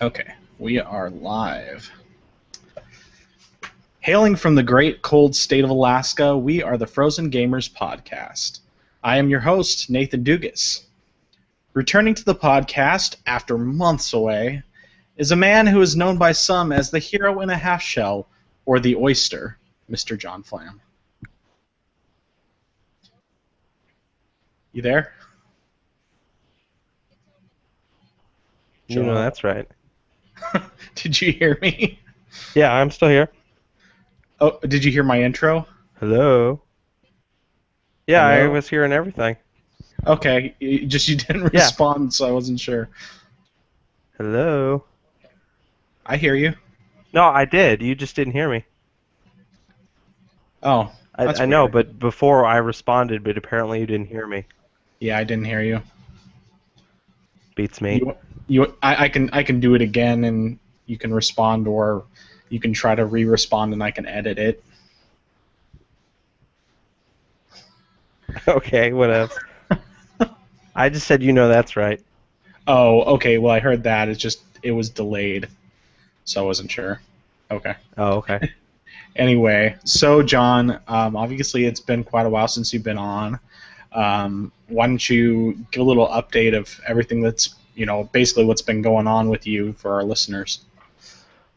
Okay, we are live. Hailing from the great cold state of Alaska, we are the Frozen Gamers Podcast. I am your host, Nathan Dugas. Returning to the podcast after months away is a man who is known by some as the hero in a half shell, or the oyster, Mr. John Flam. You there? You know John? that's right. Did you hear me? Yeah, I'm still here. Oh, did you hear my intro? Hello. Yeah, I Hello? was hearing everything. Okay, you didn't Yeah. respond, so I wasn't sure. Hello. I hear you. No, I did. You just didn't hear me. Oh, that's I know, weird. but before I responded, but apparently you didn't hear me. Yeah, I didn't hear you. Beats me. I can do it again, and you can respond, or you can try to re-respond, and I can edit it. Okay, what else? I just said you know that's right. Oh, okay. Well, I heard that. It was delayed, so I wasn't sure. Okay. Oh, okay. Anyway, so John, obviously it's been quite a while since you've been on. Why don't you give a little update of everything that's basically what's been going on with you for our listeners?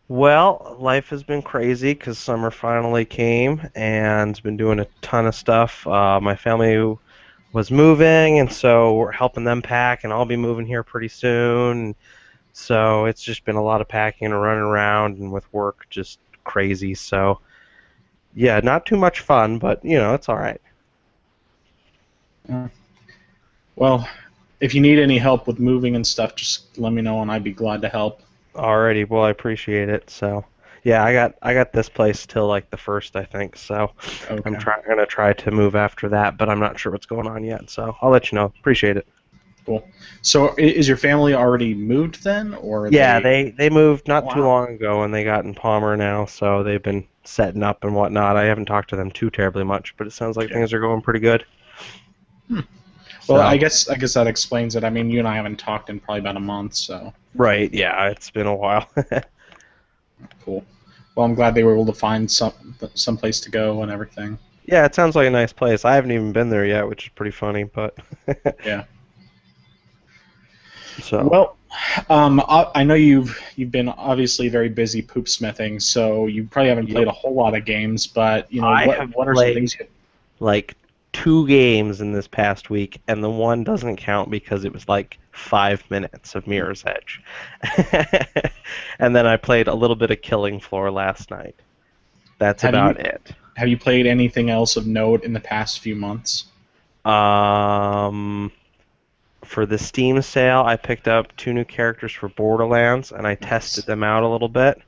Well, life has been crazy because summer finally came and been doing a ton of stuff. My family was moving, and so we're helping them pack, and I'll be moving here pretty soon. So it's just been a lot of packing and running around, and with work just crazy. So yeah, not too much fun, but it's all right. Well, if you need any help with moving and stuff, just let me know, and I'd be glad to help. Alrighty, well I appreciate it. So yeah, I got this place till like the first, I think. So Okay. I'm gonna try to move after that, but I'm not sure what's going on yet. So I'll let you know. Appreciate it. Cool. So, is your family already moved then, or Yeah, they moved not too Wow. long ago, and they got in Palmer now, so they've been setting up and whatnot. I haven't talked to them too terribly much, but it sounds like Yeah. things are going pretty good. Well, So, I guess that explains it. I mean, you and I haven't talked in probably about a month, so right, yeah, it's been a while. cool. Well, I'm glad they were able to find some place to go and everything. Yeah, it sounds like a nice place. I haven't even been there yet, which is pretty funny, but Yeah. so Well, I know you've been obviously very busy poop smithing, so you probably haven't yep. played a whole lot of games. But I have what are some played things you? like 2 games in this past week, and the one doesn't count because it was like 5 minutes of Mirror's Edge. And then I played a little bit of Killing Floor last night. That's Have about you it. have you played anything else of note in the past few months? Um, for the Steam sale, I picked up 2 new characters for Borderlands, and I tested them out a little bit.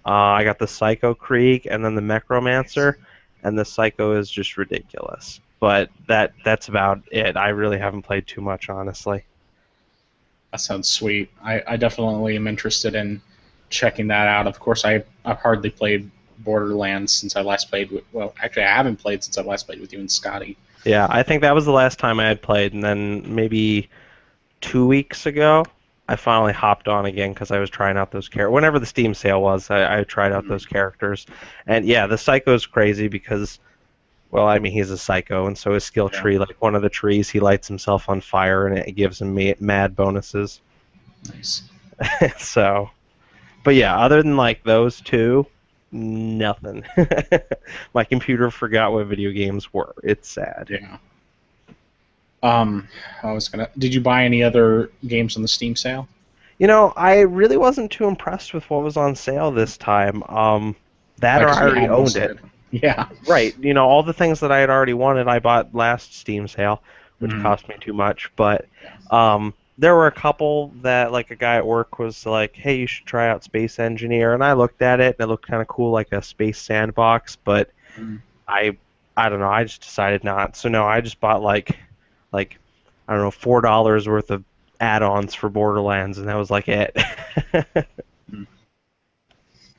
I got the Psycho Krieg and then the Necromancer, and the Psycho is just ridiculous. But that's about it. I really haven't played too much, honestly. That sounds sweet. I definitely am interested in checking that out. Of course, I've hardly played Borderlands since I last played with. Well, actually, I haven't played since I last played with you and Scotty. Yeah, I think that was the last time I had played, and then maybe 2 weeks ago, I finally hopped on again because I was trying out those characters. Whenever the Steam sale was, I tried out those characters. And yeah, the Psycho's crazy because, well, I mean, he's a psycho, and so his skill Yeah. tree, like one of the trees, he lights himself on fire, and it gives him mad bonuses. Nice. So, but yeah, other than like those two, nothing. My computer forgot what video games were. It's sad. Yeah. I was gonna. Did you buy any other games on the Steam sale? I really wasn't too impressed with what was on sale this time. That or Because I we already had most owned of it. it. Yeah. Right. All the things that I had already wanted, I bought last Steam sale, which Mhm. cost me too much. But there were a couple that, like, a guy at work was like, "Hey, you should try out Space Engineer," and I looked at it, and it looked kind of cool, like a space sandbox. But Mhm. I, I don't know. I just decided not. So no, I just bought like I don't know, $4 worth of add-ons for Borderlands, and that was like it.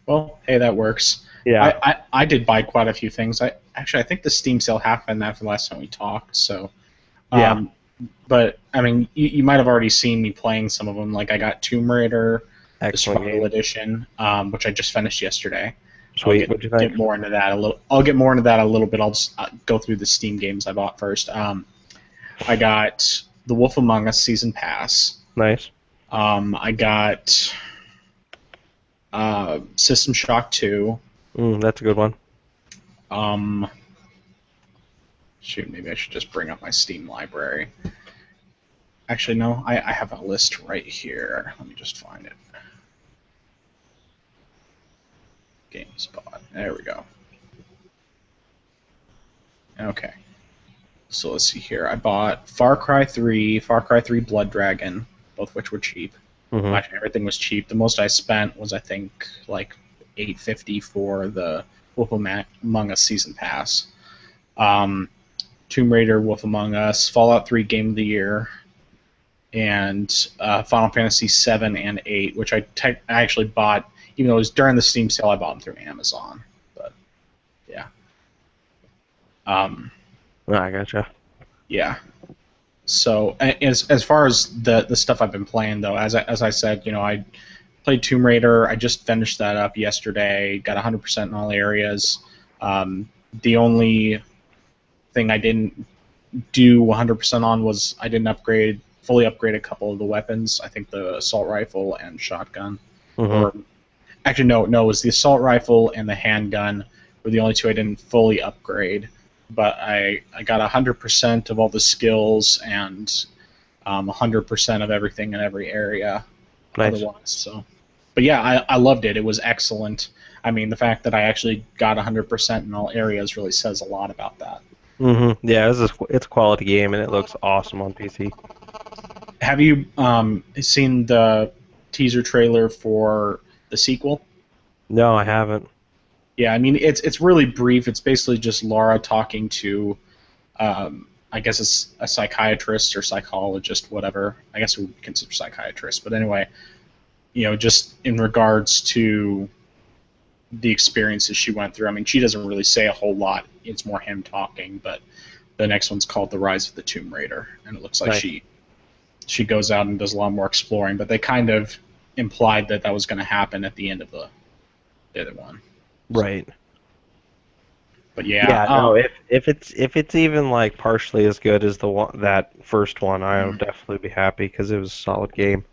Well, hey, that works. Yeah. I did buy quite a few things. I think the Steam sale happened after the last time we talked. So, Yeah. but I mean, you might have already seen me playing some of them. Like I got Tomb Raider. the Excellent Sparkle game. Edition, which I just finished yesterday. Sweet. What'd you think? Get more into that a little. I'll get more into that a little bit. I'll just go through the Steam games I bought first. I got The Wolf Among Us Season Pass. Nice. I got System Shock 2. That's a good one. Shoot, maybe I should just bring up my Steam library. Actually, no, I have a list right here. Let me just find it. GameSpot. There we go. Okay. So let's see here. I bought Far Cry 3, Far Cry 3 Blood Dragon, both which were cheap. Mm-hmm. Actually, everything was cheap. The most I spent was, I think, like $8.50 for the Wolf Among Us Season Pass. Tomb Raider, Wolf Among Us, Fallout 3 Game of the Year, and Final Fantasy VII and 8, which I actually bought, even though it was during the Steam sale, I bought them through Amazon. But, yeah. I gotcha. Yeah. So, as far as the stuff I've been playing, though, as I said, I played Tomb Raider. I just finished that up yesterday, got 100% in all areas. The only thing I didn't do 100% on was I didn't fully upgrade a couple of the weapons. I think the assault rifle and shotgun. Mm-hmm. Or actually, no, it was the assault rifle and the handgun were the only two I didn't fully upgrade. But I got 100% of all the skills and 100% of everything in every area. Nice. Otherwise, so. But yeah, I loved it. It was excellent. I mean, the fact that I actually got 100% in all areas really says a lot about that. Mm-hmm. Yeah, it's a quality game, and it looks awesome on PC. Have you seen the teaser trailer for the sequel? No, I haven't. Yeah, I mean, it's really brief. It's basically just Laura talking to, I guess it's a psychiatrist or psychologist, whatever. I guess we would consider psychiatrist. But anyway, just in regards to the experiences she went through. I mean, she doesn't really say a whole lot. It's more him talking. But the next one's called The Rise of the Tomb Raider, and it looks like Nice. she goes out and does a lot more exploring. But they kind of implied that was going to happen at the end of the other one. Right. But yeah. Yeah. No. If it's even like partially as good as that first one, I would definitely be happy because it was a solid game.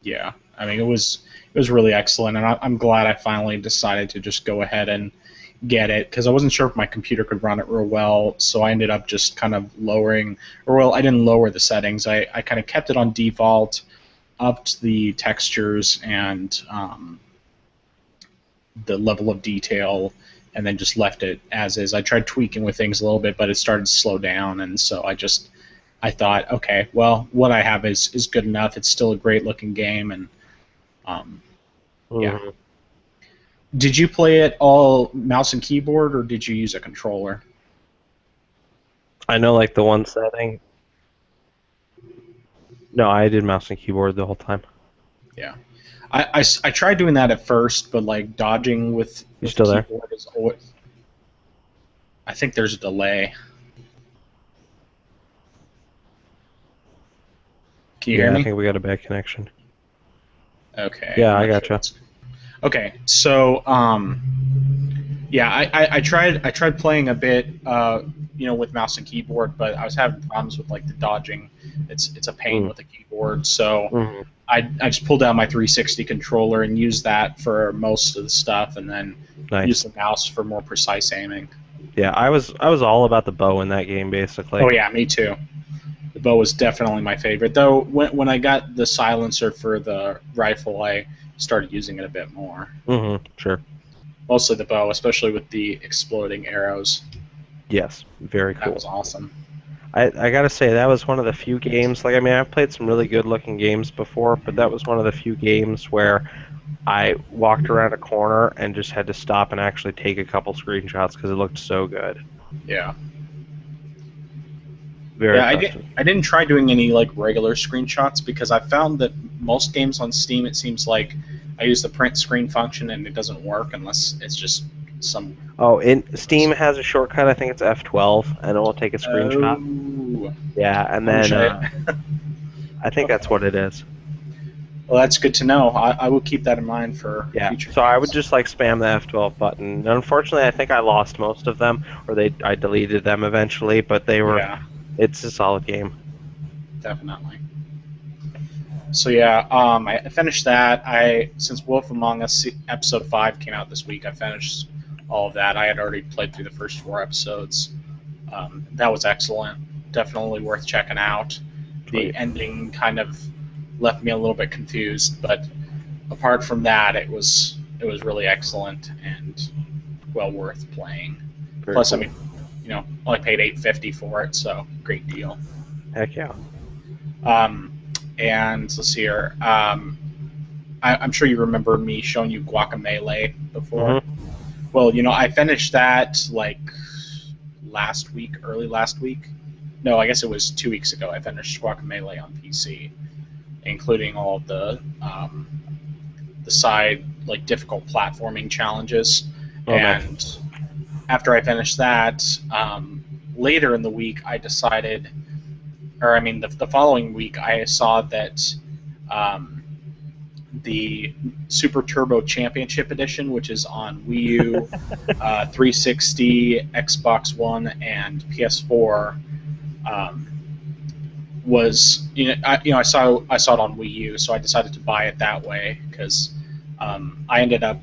Yeah. I mean, it was really excellent, and I'm glad I finally decided to just go ahead and get it because I wasn't sure if my computer could run it real well, so I ended up just kind of lowering, or well, I didn't lower the settings. I kind of kept it on default, upped the textures and the level of detail, and then just left it as is. I tried tweaking with things a little bit, but it started to slow down, and so I thought, okay, well, what I have is good enough. It's still a great looking game, and yeah. Did you play it all mouse and keyboard, or did you use a controller? I know, like the one setting. No, I did mouse and keyboard the whole time. Yeah. I tried doing that at first, but like dodging with still there? keyboard is always. I think there's a delay. Can you hear me? I think we got a bad connection. Okay. Yeah, I gotcha. Okay, so yeah, I tried playing a bit, with mouse and keyboard, but I was having problems with like the dodging. It's a pain with the keyboard, so I just pulled out my 360 controller and used that for most of the stuff, and then used the mouse for more precise aiming. Yeah, I was all about the bow in that game, basically. Oh yeah, me too. The bow was definitely my favorite, though. When I got the silencer for the rifle, I started using it a bit more. Sure. Mostly the bow, especially with the exploding arrows. Yes, very cool. That was awesome. I gotta say, that was one of the few games, like, I mean, I've played some really good looking games before, but that was one of the few games where I walked around a corner and just had to stop and actually take a couple screenshots because it looked so good. Yeah. Very I didn't try doing any like regular screenshots because I found that most games on Steam, it seems like I use the print screen function and it doesn't work unless it's just some. Oh, Steam has a shortcut. I think it's F12, and it will take a screenshot. Oh. Yeah, and then I think that's what it is. Well, that's good to know. I will keep that in mind for Yeah, future so I would games. just like spam the F12 button. And unfortunately, I think I lost most of them, or I deleted them eventually. But Yeah, it's a solid game. definitely. So yeah, I finished that. Since Wolf Among Us episode 5 came out this week, I finished all of that. I had already played through the first 4 episodes. That was excellent. Definitely worth checking out. The Sweet. ending kind of left me a little bit confused, but apart from that, it was really excellent and well worth playing. Very Plus, I cool. mean, only paid $8.50 for it, so great deal. Heck yeah. Um, and let's see here. I'm sure you remember me showing you Guacamelee before. Mhm. Well, I finished that like last week, early last week. No, I guess it was 2 weeks ago. I finished Guacamelee on PC, including all of the side like difficult platforming challenges. Oh, nice. And after I finished that, later in the week, I decided, or I mean, the following week, I saw that um, the Super Turbo Championship Edition, which is on Wii U, 360, Xbox One, and PS4, um, was I saw it on Wii U, so I decided to buy it that way because I ended up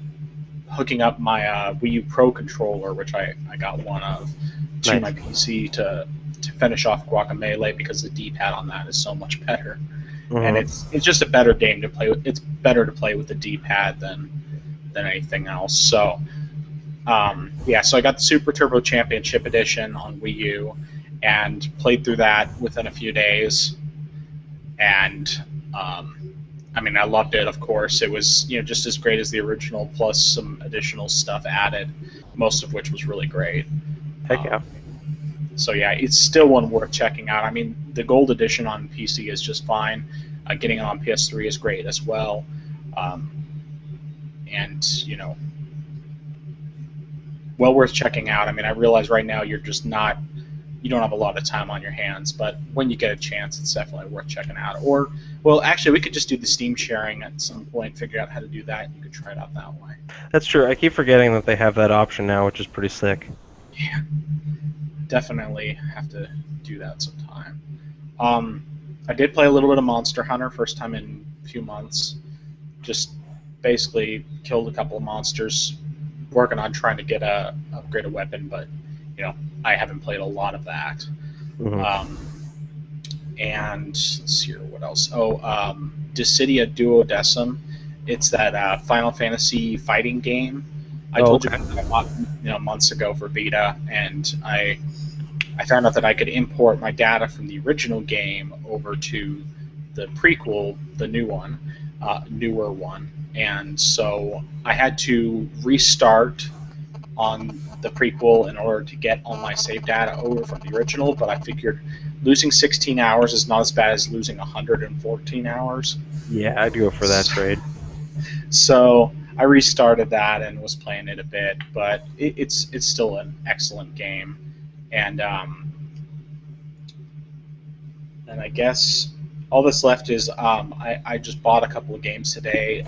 hooking up my Wii U Pro controller, which I got one of, to my Nice. PC to finish off Guacamelee because the D-pad on that is so much better, and Mhm. it's just a better game to play with. It's better to play with the D-pad than anything else. So yeah, so I got the Super Turbo Championship Edition on Wii U and played through that within a few days, and um, I mean, I loved it. Of course, it was just as great as the original, plus some additional stuff added, most of which was really great. Heck yeah. Um, so yeah, it's still one worth checking out. I mean, the gold edition on PC is just fine. Getting it on PS3 is great as well. Um, and well worth checking out. I mean, I realize right now you don't have a lot of time on your hands, but when you get a chance, it's definitely worth checking out. Or, well, actually, we could just do the Steam sharing at some point, figure out how to do that, and you could try it out that way. That's true. I keep forgetting that they have that option now, which is pretty sick. Yeah, definitely have to do that sometime. Um, I did play a little bit of Monster Hunter, first time in a few months. Just basically killed a couple of monsters, working on trying to upgrade a weapon, but I haven't played a lot of that. Mhm. Um, and let's see here, what else? Oh, Dissidia Duodecim. It's that Final Fantasy fighting game. I Oh, told you okay. about that months ago for Vita, and I found out that I could import my data from the original game over to the prequel, the newer one, and so I had to restart on the prequel in order to get all my save data over from the original, but I figured losing 16 hours is not as bad as losing 114 hours. Yeah, I'd go for that trade. So I restarted that and was playing it a bit, but it's still an excellent game, and I guess all that's left is I just bought a couple of games today.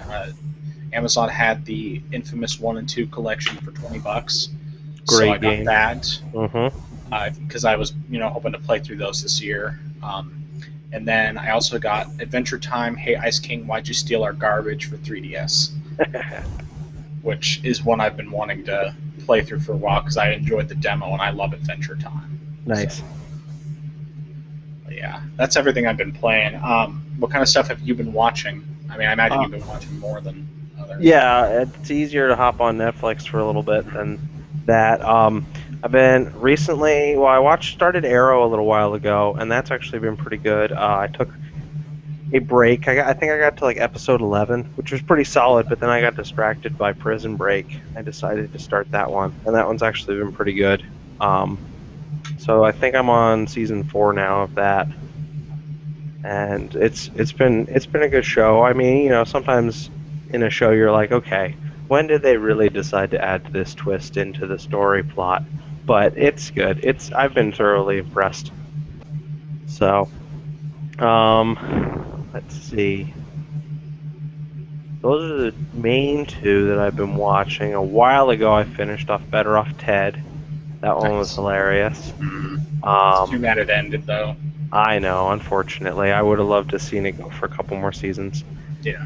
Amazon had the Infamous 1 and 2 collection for $20, so I Great got game. that Mhm. because I was hoping to play through those this year. And then I also got Adventure Time, Hey Ice King, Why'd You Steal Our Garbage for 3DS, which is one I've been wanting to play through for a while because I enjoyed the demo and I love Adventure Time. Nice. So, yeah, that's everything I've been playing. What kind of stuff have you been watching? I mean, I imagine Uh, you've been watching more than others. yeah, it's easier to hop on Netflix for a little bit than that. I've been recently. Well, started Arrow a little while ago, and that's actually been pretty good. I took a break. I think I got to like episode 11, which was pretty solid, but then I got distracted by Prison Break. I decided to start that one, and that one's actually been pretty good. So I think I'm on season 4 now of that, and it's been a good show. I mean, sometimes in a show you're like, okay, when did they really decide to add this twist into the story plot? But it's good. I've been thoroughly impressed. So, let's see. Those are the main two that I've been watching. A while ago, I finished off Better Off Ted. That one was Nice. hilarious. Too bad it ended, though. I know, unfortunately. I would have loved to have seen it go for a couple more seasons. Yeah.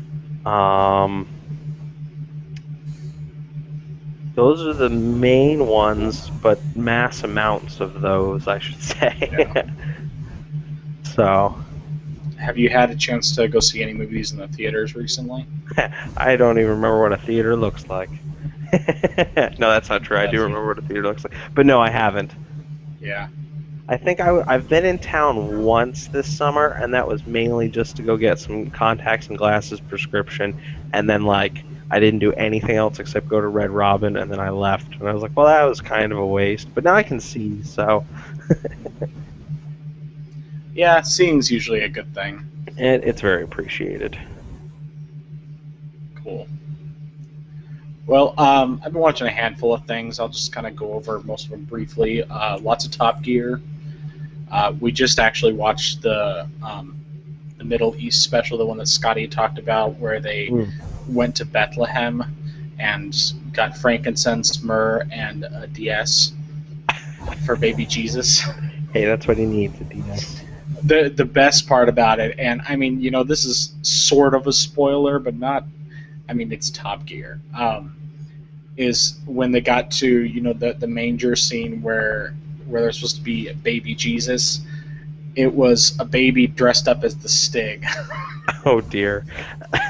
Those are the main ones, but mass amounts of those, I should say. Yeah. So, Have you had a chance to go see any movies in the theaters recently? I don't even remember what a theater looks like. No, that's not true. I do That's- remember what a theater looks like. But no, I haven't. Yeah. I think I've been in town once this summer, and that was mainly just to go get some contacts and glasses prescription, and then, like, I didn't do anything else except go to Red Robin, and then I left. And I was like, well, that was kind of a waste. But now I can see, so Yeah, seeing's usually a good thing. it's very appreciated. Cool. Well, I've been watching a handful of things. I'll just kind of go over most of them briefly. Lots of Top Gear. We just actually watched the Middle East special, the one that Scotty talked about, where they went to Bethlehem and got frankincense, myrrh, and a DS for baby Jesus. Hey, that's what he needs, a DS. The best part about it, and I mean, this is sort of a spoiler, but not. I mean, it's Top Gear. Is when they got to the manger scene where there's supposed to be a baby Jesus. It was a baby dressed up as the Stig. Oh dear.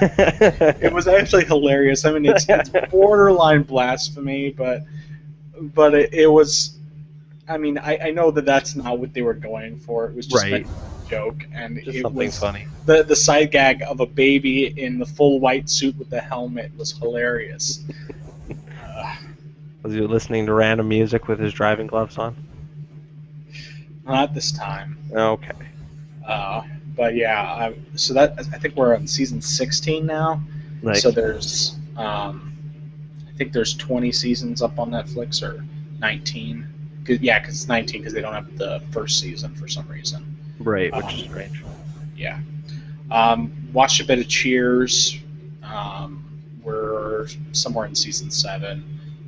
It was actually hilarious. I mean, it's borderline blasphemy, but it was. I mean, I know that's not what they were going for. It was just Right. a joke, and Just it something was funny. the side gag of a baby in the full white suit with the helmet was hilarious. Was he listening to random music with his driving gloves on? Not this time. Okay. But yeah, so that I think we're on season 16 now. Nice. So there's, I think there's 20 seasons up on Netflix, or 19. Yeah, because it's 19 because they don't have the first season for some reason. Right, which is strange. Yeah. Watched a bit of Cheers. We're somewhere in season 7.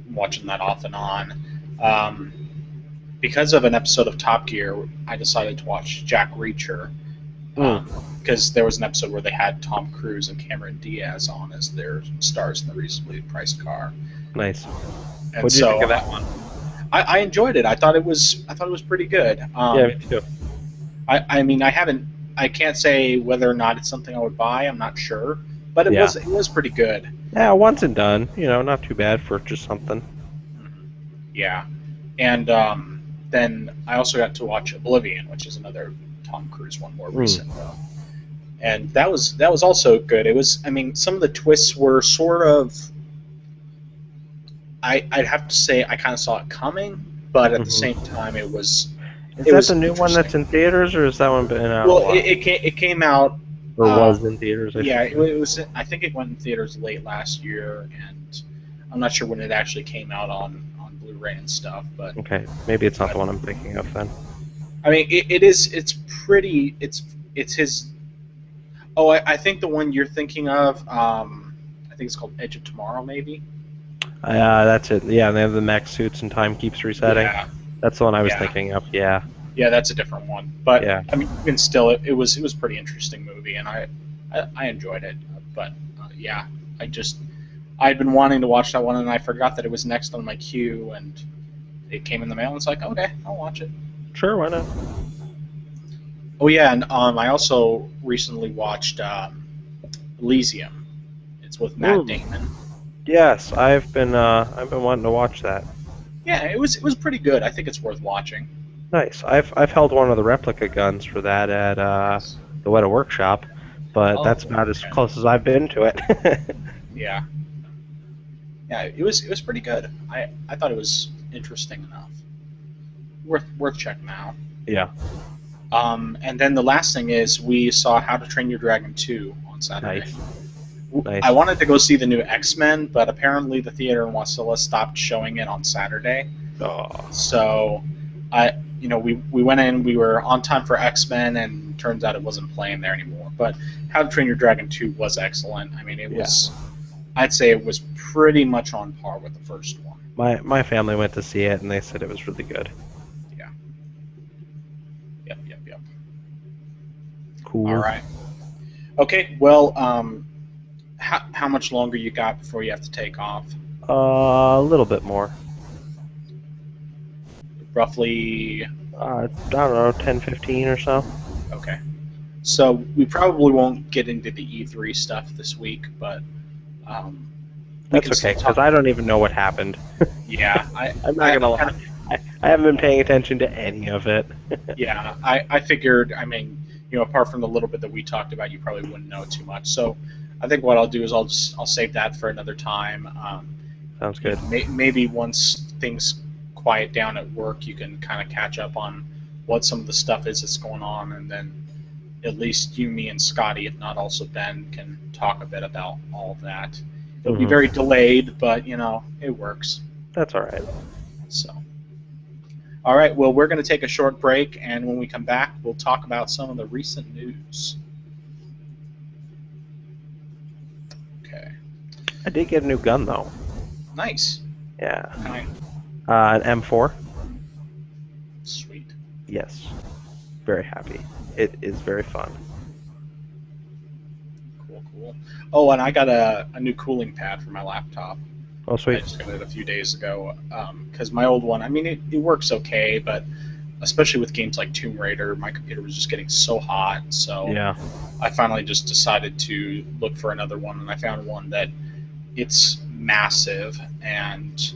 I'm watching that off and on. Because of an episode of Top Gear, I decided to watch Jack Reacher. Because there was an episode where they had Tom Cruise and Cameron Diaz on as their stars in the reasonably priced car. Nice. And What did you think of that one? I enjoyed it. I thought it was pretty good. Yeah, me too. I mean, I can't say whether or not it's something I would buy. I'm not sure, but it was pretty good. Yeah, once and done. Not too bad for just something. Yeah, and then I also got to watch Oblivion, which is another Tom Cruise one, more recent though. And that was also good. It was, I mean, some of the twists were sort of. I'd have to say I kind of saw it coming, but at the same time it was. Is that the new one that's in theaters, or has that one been out? Well, it came out. Or was in theaters. Yeah, it was. I think it went in theaters late last year, and I'm not sure when it actually came out on Blu-ray and stuff. But okay, maybe it's not the one I'm thinking of then. I mean, it is. It's pretty. It's his. Oh, I think the one you're thinking of. I think it's called Edge of Tomorrow, maybe. That's it. Yeah, they have the mech suits and time keeps resetting. Yeah. That's the one I was thinking of. Yeah. Yeah, that's a different one. But yeah. I mean, even still, it was a pretty interesting movie, and I enjoyed it. But yeah, I'd been wanting to watch that one, and I forgot that it was next on my queue, and it came in the mail, and it's like, okay, I'll watch it. Sure, why not? Oh yeah, and I also recently watched Elysium. It's with Matt Damon. Yes, I've been wanting to watch that. Yeah, it was pretty good. I think it's worth watching. Nice. I've held one of the replica guns for that at the Weta Workshop, but that's about as close as I've been to it. Yeah. Yeah, it was pretty good. I thought it was interesting enough. Worth checking out. Yeah. And then the last thing is we saw How to Train Your Dragon 2 on Saturday. Nice. I wanted to go see the new X-Men, but apparently the theater in Wasilla stopped showing it on Saturday. Oh. So we went in, we were on time for X-Men, and turns out it wasn't playing there anymore. But How to Train Your Dragon 2 was excellent. I mean, it was, I'd say it was pretty much on par with the first one. My family went to see it, and they said it was really good. Yeah. Yep. Cool. All right. Okay, well, how much longer you got before you have to take off? A little bit more. Roughly. I don't know, 10, 15 or so. Okay. So we probably won't get into the E3 stuff this week, but that's okay, because I don't even know what happened. Yeah, I'm not gonna lie. I haven't been paying attention to any of it. Yeah, I figured. I mean, apart from the little bit that we talked about, you probably wouldn't know too much. So I think what I'll do is I'll save that for another time. Sounds good. Maybe once things quiet down at work, you can kind of catch up on what some of the stuff is that's going on, and then at least you, me, and Scotty, if not also Ben, can talk a bit about all of that. It'll be very delayed, but it works. That's all right. So, all right. Well, we're going to take a short break, and when we come back, we'll talk about some of the recent news. Okay. I did get a new gun though. Nice. Yeah. Kind. An M4. Sweet. Yes. Very happy. It is very fun. Cool. Oh, and I got a new cooling pad for my laptop. Oh, sweet. I just got it a few days ago because my old one, I mean, it works okay, but especially with games like Tomb Raider, my computer was just getting so hot. So yeah. I finally just decided to look for another one, and I found one that it's massive, and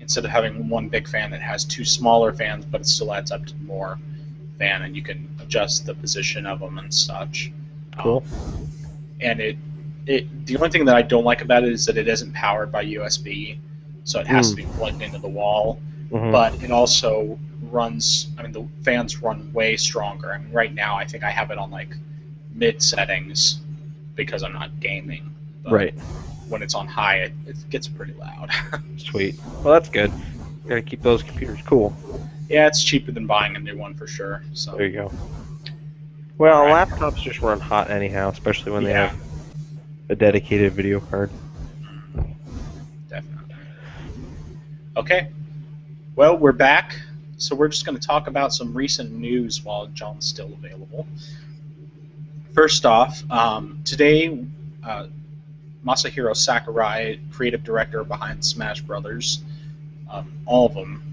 instead of having one big fan, it has two smaller fans, but it still adds up to more fan, and you can adjust the position of them and such. Cool. And the only thing that I don't like about it is that it isn't powered by USB, so it has to be plugged into the wall. But it also runs. I mean, the fans run way stronger. I mean, right now I think I have it on like mid settings because I'm not gaming. But right. When it's on high, it gets pretty loud. Sweet. Well, that's good. You gotta keep those computers cool. Yeah, it's cheaper than buying a new one for sure. So there you go. Well, laptops just run hot anyhow, especially when they have a dedicated video card. Definitely. Okay. Well, we're back, so we're just going to talk about some recent news while John's still available. First off, today, Masahiro Sakurai, creative director behind Smash Brothers, all of them,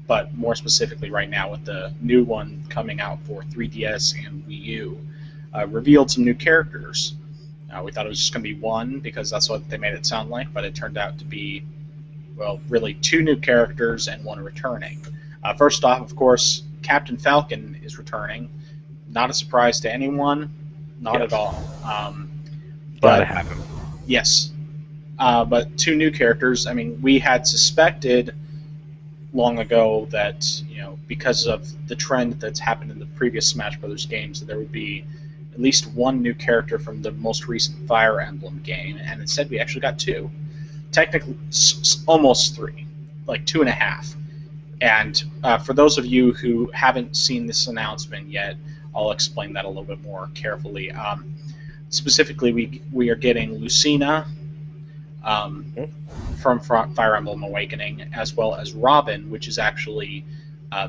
but more specifically right now with the new one coming out for 3DS and Wii U, revealed some new characters. We thought it was just going to be one because that's what they made it sound like, but it turned out to be, well, really two new characters and one returning. First off, of course, Captain Falcon is returning. Not a surprise to anyone, not at all. Gotta have him. Yes. But two new characters. I mean, we had suspected long ago that, because of the trend that's happened in the previous Smash Brothers games, that there would be at least one new character from the most recent Fire Emblem game, and instead we actually got two. Technically, almost three, like 2.5. And for those of you who haven't seen this announcement yet, I'll explain that a little bit more carefully. Specifically, we are getting Lucina from Fire Emblem Awakening, as well as Robin, which is actually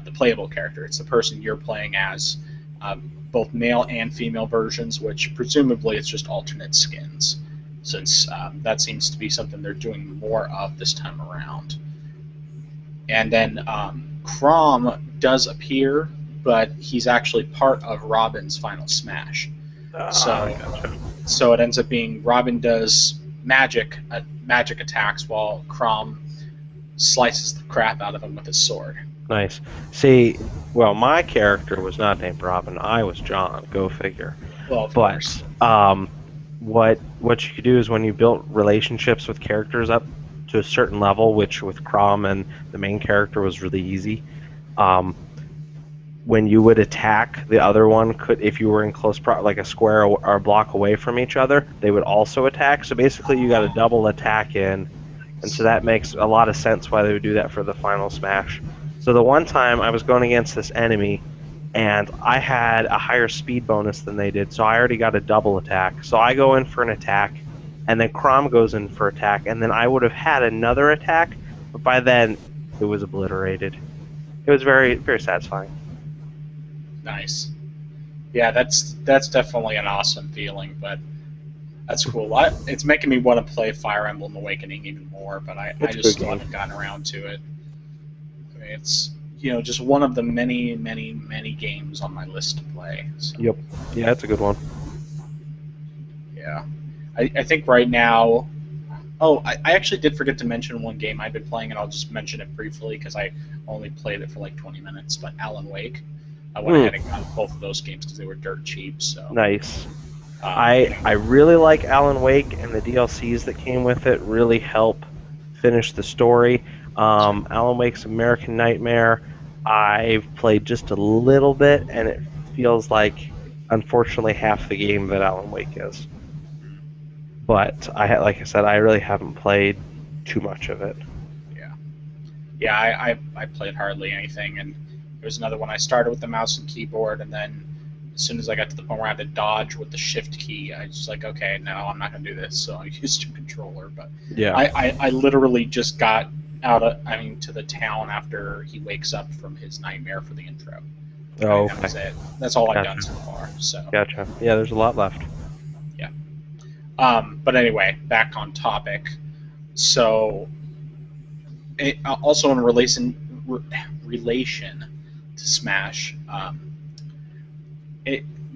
the playable character. It's the person you're playing as, both male and female versions, which presumably it's just alternate skins, since that seems to be something they're doing more of this time around. And then Chrom does appear, but he's actually part of Robin's final smash. So it ends up being Robin does magic attacks while Chrom slices the crap out of him with his sword. Nice. See, well, my character was not named Robin. I was John. Go figure. Well, of course. What you could do is when you built relationships with characters up to a certain level, which with Chrom and the main character was really easy. When you would attack, the other one if you were in close like a square or a block away from each other, they would also attack. So basically, you got a double attack in, and so that makes a lot of sense why they would do that for the final smash. So the one time I was going against this enemy, and I had a higher speed bonus than they did, so I already got a double attack. So I go in for an attack, and then Crom goes in for attack, and then I would have had another attack, but by then it was obliterated. It was very, very satisfying. Nice. Yeah, that's definitely an awesome feeling, but that's cool. It's making me want to play Fire Emblem Awakening even more, but I just still haven't gotten around to it. I mean, it's just one of the many, many, many games on my list to play. So. Yep. Yeah, it's a good one. Yeah. I think right now... Oh, I actually did forget to mention one game I've been playing, and I'll just mention it briefly because I only played it for like 20 minutes, but Alan Wake. I went ahead and got both of those games because they were dirt cheap. So nice. I really like Alan Wake, and the DLCs that came with it really help finish the story. Alan Wake's American Nightmare, I've played just a little bit, and it feels like, unfortunately, half the game that Alan Wake is. But like I said, I really haven't played too much of it. Yeah, I played hardly anything, and there was another one I started with the mouse and keyboard, and then as soon as I got to the point where I had to dodge with the shift key, I was like, okay, no, I'm not going to do this, so I used a controller. But yeah, I literally just got to the town after he wakes up from his nightmare for the intro. Oh, okay. That was it. That's all I've done so far. So. Gotcha. Yeah, there's a lot left. Yeah. But anyway, back on topic. So, also in relation to Smash,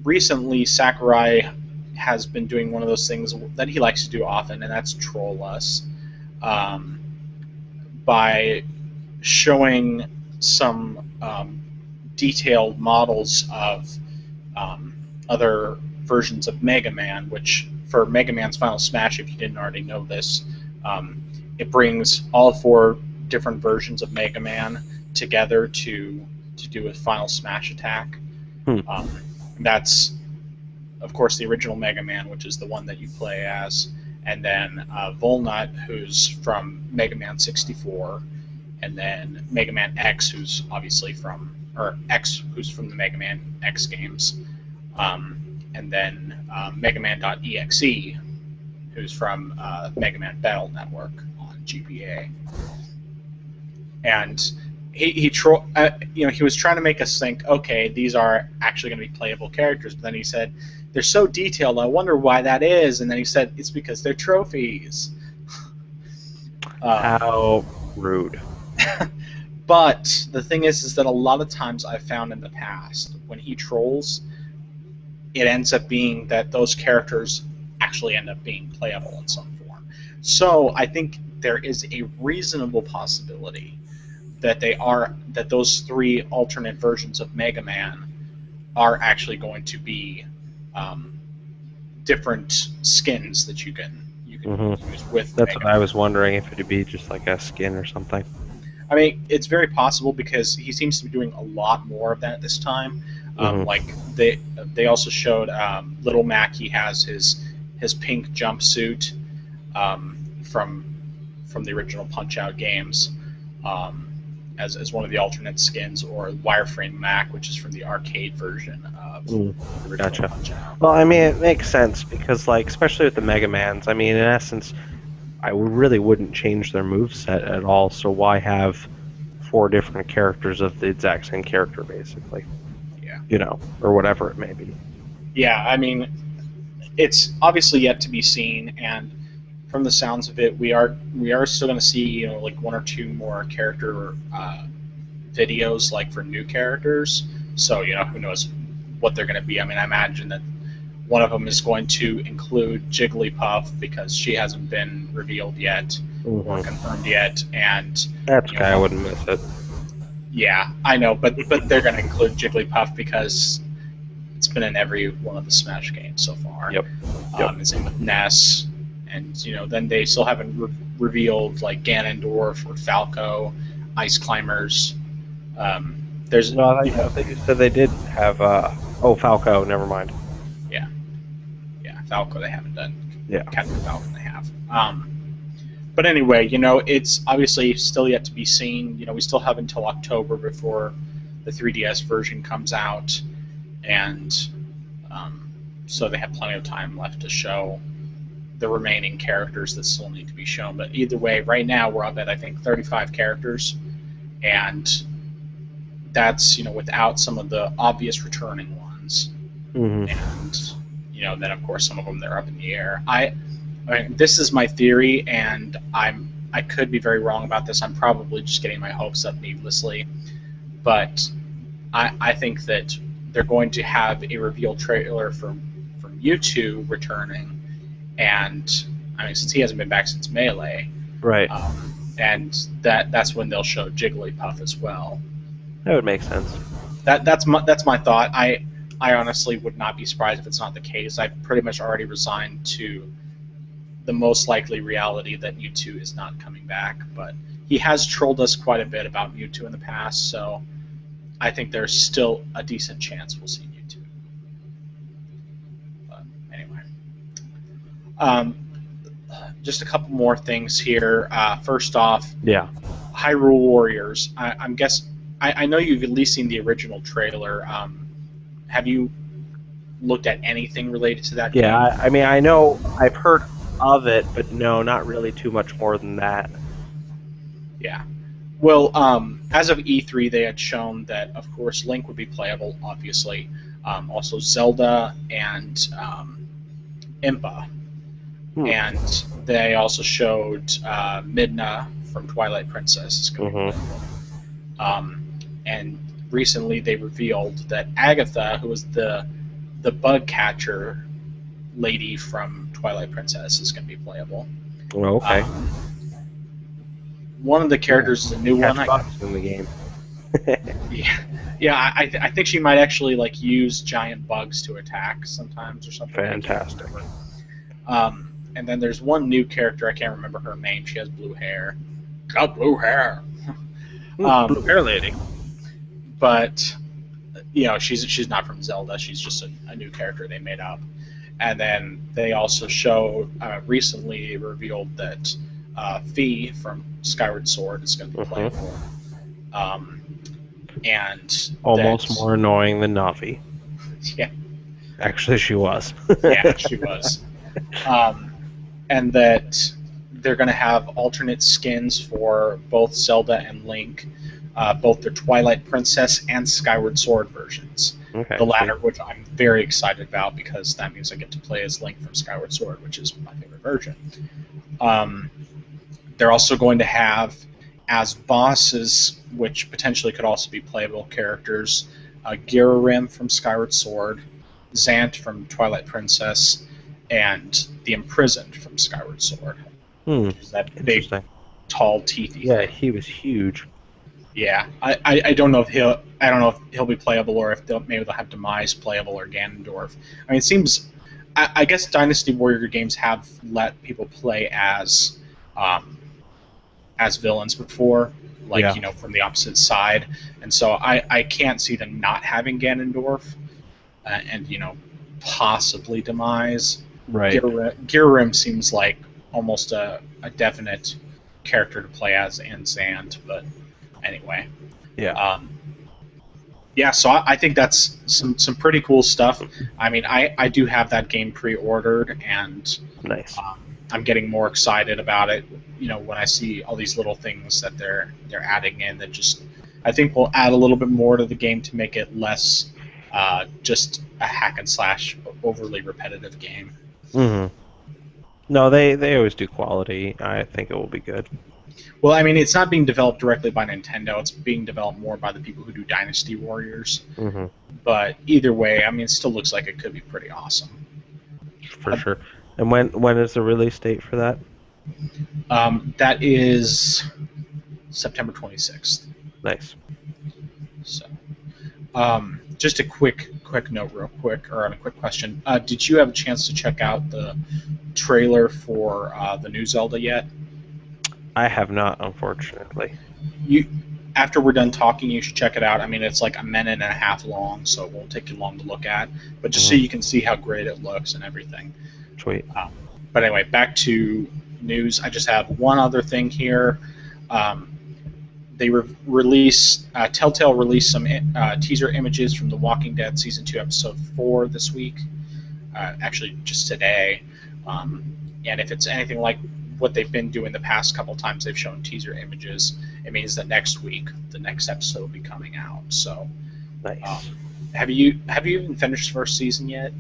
recently Sakurai has been doing one of those things that he likes to do often, and that's troll us by showing some detailed models of other versions of Mega Man, which for Mega Man's Final Smash, if you didn't already know this, it brings all 4 different versions of Mega Man together to do a Final Smash attack. That's, of course, the original Mega Man, which is the one that you play as, and then Volnut, who's from Mega Man 64, and then Mega Man X, who's obviously from the Mega Man X games, and then Mega Man.exe, who's from Mega Man Battle Network on GBA. And he was trying to make us think, okay, these are actually going to be playable characters, but then he said, they're so detailed, I wonder why that is, and then he said, it's because they're trophies. How rude. But the thing is that a lot of times I've found in the past, when he trolls, it ends up being that those characters actually end up being playable in some form. So I think there is a reasonable possibility that those 3 alternate versions of Mega Man are actually going to be different skins that you can use with. That's Mega what Man. I was wondering, if it'd be just like a skin or something. I mean, it's very possible because he seems to be doing a lot more of that at this time. Like they also showed Little Mac. He has his pink jumpsuit from the original Punch-Out games as one of the alternate skins, or Wireframe Mac, which is from the arcade version of the original Punch-Out. Well, I mean, it makes sense because, like, especially with the Mega Mans, I mean, in essence, I really wouldn't change their moveset at all, so why have 4 different characters of the exact same character, basically? Yeah. Or whatever it may be. Yeah, I mean, it's obviously yet to be seen, and from the sounds of it, we are still going to see, like 1 or 2 more character videos, like for new characters. So, who knows what they're going to be. I mean, I imagine that one of them is going to include Jigglypuff because she hasn't been revealed yet or confirmed yet, and that's okay. I wouldn't miss it. Yeah, I know, but they're going to include Jigglypuff because it's been in every one of the Smash games so far. Yep. The same with Ness, and then they still haven't revealed like Ganondorf or Falco, Ice Climbers. There's I think you said they did have. Falco. Never mind. Yeah, Falco they haven't done. Yeah, Captain Falcon they have. But anyway, it's obviously still yet to be seen. We still have until October before the 3DS version comes out, and so they have plenty of time left to show the remaining characters that still need to be shown. But either way, right now we're up at, I think, 35 characters, and that's without some of the obvious returning ones. Mm-hmm. And then of course some of them they're up in the air. I mean, this is my theory, and I could be very wrong about this. I'm probably just getting my hopes up needlessly, but I think that they're going to have a reveal trailer from Mewtwo returning, and I mean, since he hasn't been back since Melee, right? And that's when they'll show Jigglypuff as well. That would make sense. That's my thought. I honestly would not be surprised if it's not the case. I've pretty much already resigned to the most likely reality that Mewtwo is not coming back, but he has trolled us quite a bit about Mewtwo in the past, so I think there's still a decent chance we'll see Mewtwo. But anyway. Just a couple more things here. First off, yeah, Hyrule Warriors. I know you've at least seen the original trailer. Have you looked at anything related to that game? Yeah, I mean, I know I've heard of it, but no, not really too much more than that. Yeah. Well, as of E3, they had shown that, of course, Link would be playable, obviously. Also Zelda and Impa. And they also showed Midna from Twilight Princess. And recently they revealed that Agatha, who was the bug catcher lady from Twilight Princess, is going to be playable. Well, okay. One of the characters is a new one. Bugs in the game. Yeah. I think she might actually use giant bugs to attack sometimes or something. Fantastic. And then there's one new character. I can't remember her name. She has blue hair. Got blue hair. Blue hair lady. But she's not from Zelda. She's just a new character they made up. And then they also recently revealed that Fi from Skyward Sword is going to be playable. And almost more annoying than Navi. Yeah. Actually, she was. Yeah, she was. And that they're going to have alternate skins for both Zelda and Link, both their Twilight Princess and Skyward Sword versions. Okay, the latter, which I'm very excited about, because that means I get to play as Link from Skyward Sword, which is my favorite version. They're also going to have, as bosses, which potentially could also be playable characters, Gyurem from Skyward Sword, Zant from Twilight Princess, and the Imprisoned from Skyward Sword. Which is that big, tall, teethy thing. He was huge. Yeah, I don't know if he'll be playable, or if maybe they'll have Demise playable or Ganondorf. I mean, it seems, I guess Dynasty Warrior games have let people play as villains before, from the opposite side, and so I can't see them not having Ganondorf, and possibly Demise. Right. Gyurem seems like almost a definite character to play as in Zant, but anyway. Yeah. So I think that's some pretty cool stuff. I mean, I do have that game pre-ordered, and nice. I'm getting more excited about it. When I see all these little things that they're adding in, that just I think will add a little bit more to the game to make it less just a hack and slash, overly repetitive game. Mm-hmm. No, they always do quality. I think it will be good. Well, I mean, it's not being developed directly by Nintendo. It's being developed more by the people who do Dynasty Warriors. Mm-hmm. But either way, I mean, it still looks like it could be pretty awesome. For sure. And when is the release date for that? That is September 26th. Nice. So, just a quick note, real quick, or a quick question. Did you have a chance to check out the trailer for the new Zelda yet? I have not, unfortunately. After we're done talking, you should check it out. I mean, it's like a minute and a half long, so it won't take you long to look at. But just so you can see how great it looks and everything. Sweet. But anyway, back to news. I just have one other thing here. They released Telltale released some teaser images from The Walking Dead season 2 episode 4 this week. Actually, just today. And if it's anything like what they've been doing the past couple times they've shown teaser images, it means that next week the next episode will be coming out. So, Nice. have you even finished the first season yet?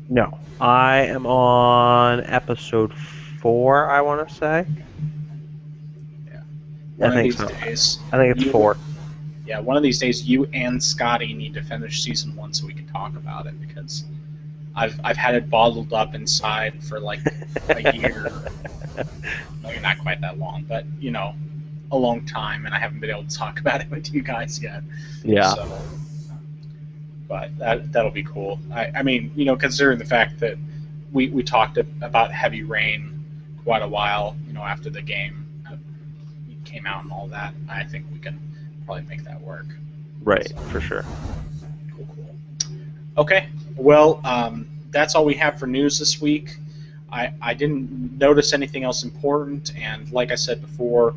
No, I am on episode 4. I want to say. One I of think these so. days, I think it's 4. Yeah, one of these days, you and Scotty need to finish season 1 so we can talk about it, because I've had it bottled up inside for like a year. Maybe not quite that long, but a long time, and I haven't been able to talk about it with you guys yet. Yeah. So, but that'll be cool. I mean, considering the fact that we talked about Heavy Rain quite a while, after the game came out and all that, I think we can probably make that work. Right, for sure. Cool. Okay, well, that's all we have for news this week. I didn't notice anything else important, and like I said before,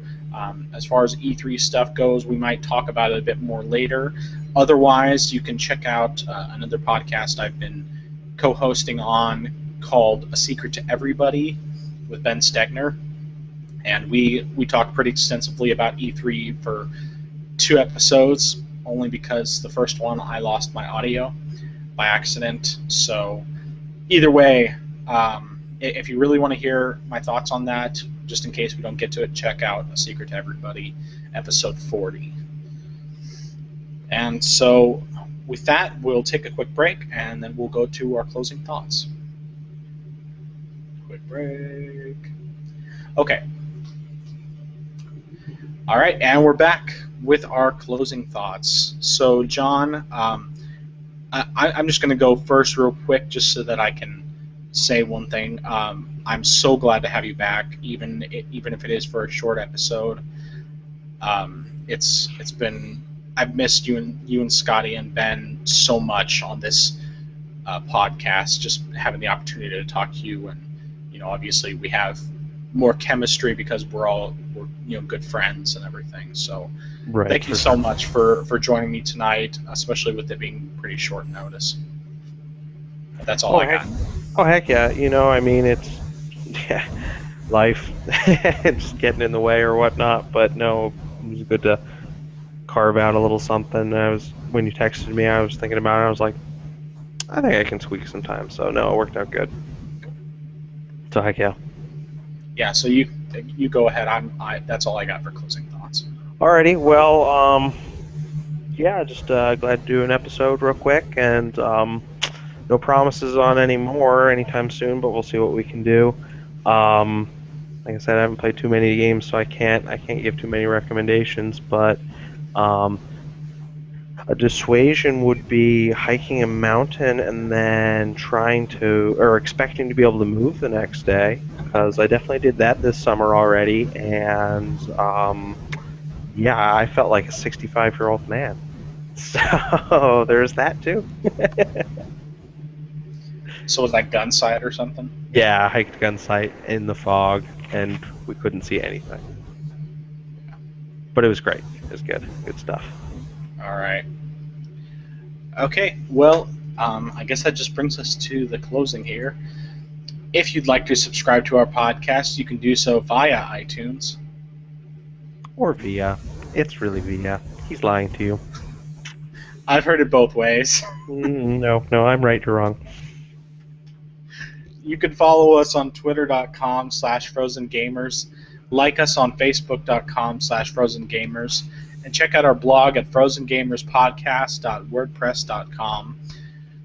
as far as E3 stuff goes, we might talk about it a bit more later. Otherwise, you can check out another podcast I've been co-hosting on called A Secret to Everybody with Ben Stegner. And we talked pretty extensively about E3 for 2 episodes, only because the first one I lost my audio by accident. So either way, if you really want to hear my thoughts on that, just in case we don't get to it, check out A Secret to Everybody, episode 40. And so with that, we'll take a quick break, and then we'll go to our closing thoughts. Quick break. Okay. All right, and we're back with our closing thoughts. So, John, I'm just going to go first real quick just so that I can say one thing. I'm so glad to have you back, even if it is for a short episode. It's been, I've missed you and Scotty and Ben so much on this podcast, just having the opportunity to talk to you, and obviously we have more chemistry because we're good friends and everything. So Right. Thank you so much for joining me tonight, especially with it being pretty short notice. That's all I got. Oh, heck yeah. I mean, it's life. Just getting in the way or whatnot. But no, it was good to carve out a little something. When you texted me, I was thinking about it. I was like, I think I can squeak some time. So no, it worked out good. So heck yeah. Yeah, so you go ahead. That's all I got for closing thoughts. Alrighty, well, just glad to do an episode real quick, and no promises on any more anytime soon, but we'll see what we can do. Like I said, I haven't played too many games, so I can't give too many recommendations, but a dissuasion would be hiking a mountain and then expecting to be able to move the next day, because I definitely did that this summer already, and I felt like a 65-year-old man. So there's that too. So was that Gunsight or something? Yeah, I hiked Gunsight in the fog, and we couldn't see anything. But it was great. It was good. Good stuff. All right. Okay, well, I guess that just brings us to the closing here. If you'd like to subscribe to our podcast, you can do so via iTunes. Or via. It's really via. He's lying to you. I've heard it both ways. No, I'm right, you're wrong. You can follow us on twitter.com/frozengamers, like us on facebook.com/frozengamers, and check out our blog at frozengamerspodcast.wordpress.com.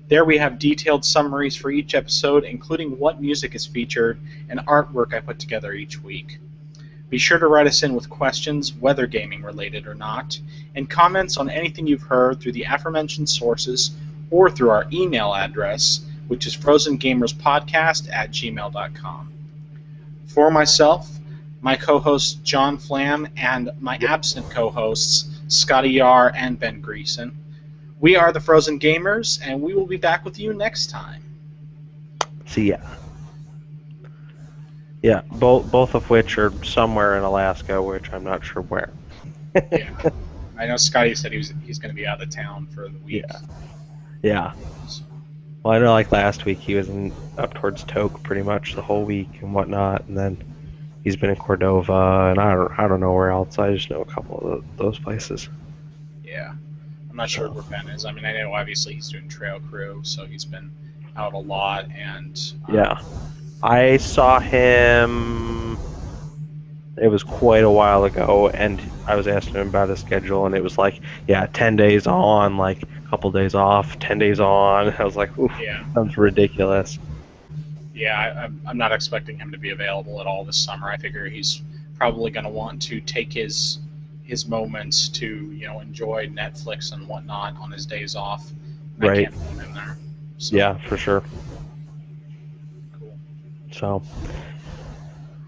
There we have detailed summaries for each episode, including what music is featured and artwork I put together each week. Be sure to write us in with questions, whether gaming related or not, and comments on anything you've heard through the aforementioned sources or through our email address, which is frozengamerspodcast@gmail.com. For myself, my co-host John Flam, and my absent co-hosts Scotty Yar and Ben Greason, we are the Frozen Gamers, and we will be back with you next time. See ya. Yeah, both of which are somewhere in Alaska, which I'm not sure where. Yeah. I know Scotty said he's going to be out of town for the week. Yeah. Yeah. So, Well, I know like last week he was up towards Toke pretty much the whole week and whatnot, and then he's been in Cordova, and I don't know where else. I just know a couple of those places. yeah. I'm not sure where Ben is. I mean, I know obviously he's doing trail crew, so he's been out a lot. And Yeah. I saw him. It was quite a while ago, and I was asking him about his schedule, and it was like, yeah, 10 days on, like a couple days off, 10 days on. I was like, oof, yeah, sounds ridiculous. yeah, I'm not expecting him to be available at all this summer. I figure he's probably going to want to take his moments to enjoy Netflix and whatnot on his days off. And I Right. can't put him in there. So, Yeah, for sure. cool. So,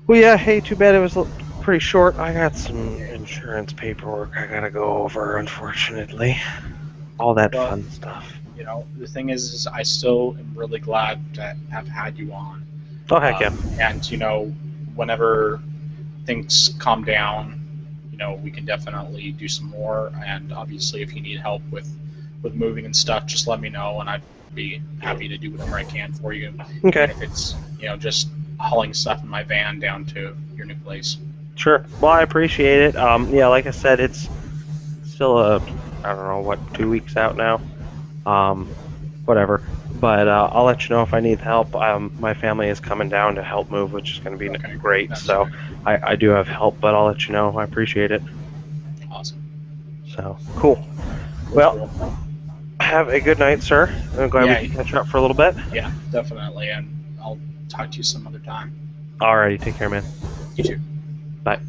well, yeah, hey, too bad it was pretty short. I got some insurance paperwork I gotta go over, unfortunately. All that Well, fun stuff. The thing is I still am really glad to have had you on. Oh, heck yeah. And whenever things calm down, we can definitely do some more. And obviously, if you need help with moving and stuff, just let me know, and I'd be happy to do whatever I can for you. Okay. Even if it's just hauling stuff in my van down to your new place. Sure. Well, I appreciate it. Yeah, like I said, it's still I don't know, what, 2 weeks out now. Whatever. But I'll let you know if I need help. My family is coming down to help move, which is going to be Okay. great. That's So good. I do have help, but I'll let you know. I appreciate it. Awesome. So cool. Well, Cool. have a good night, sir. I'm glad Yeah. we can catch up for a little bit. Yeah, definitely. And I'll talk to you some other time. Alrighty, take care, man. You too. Bye.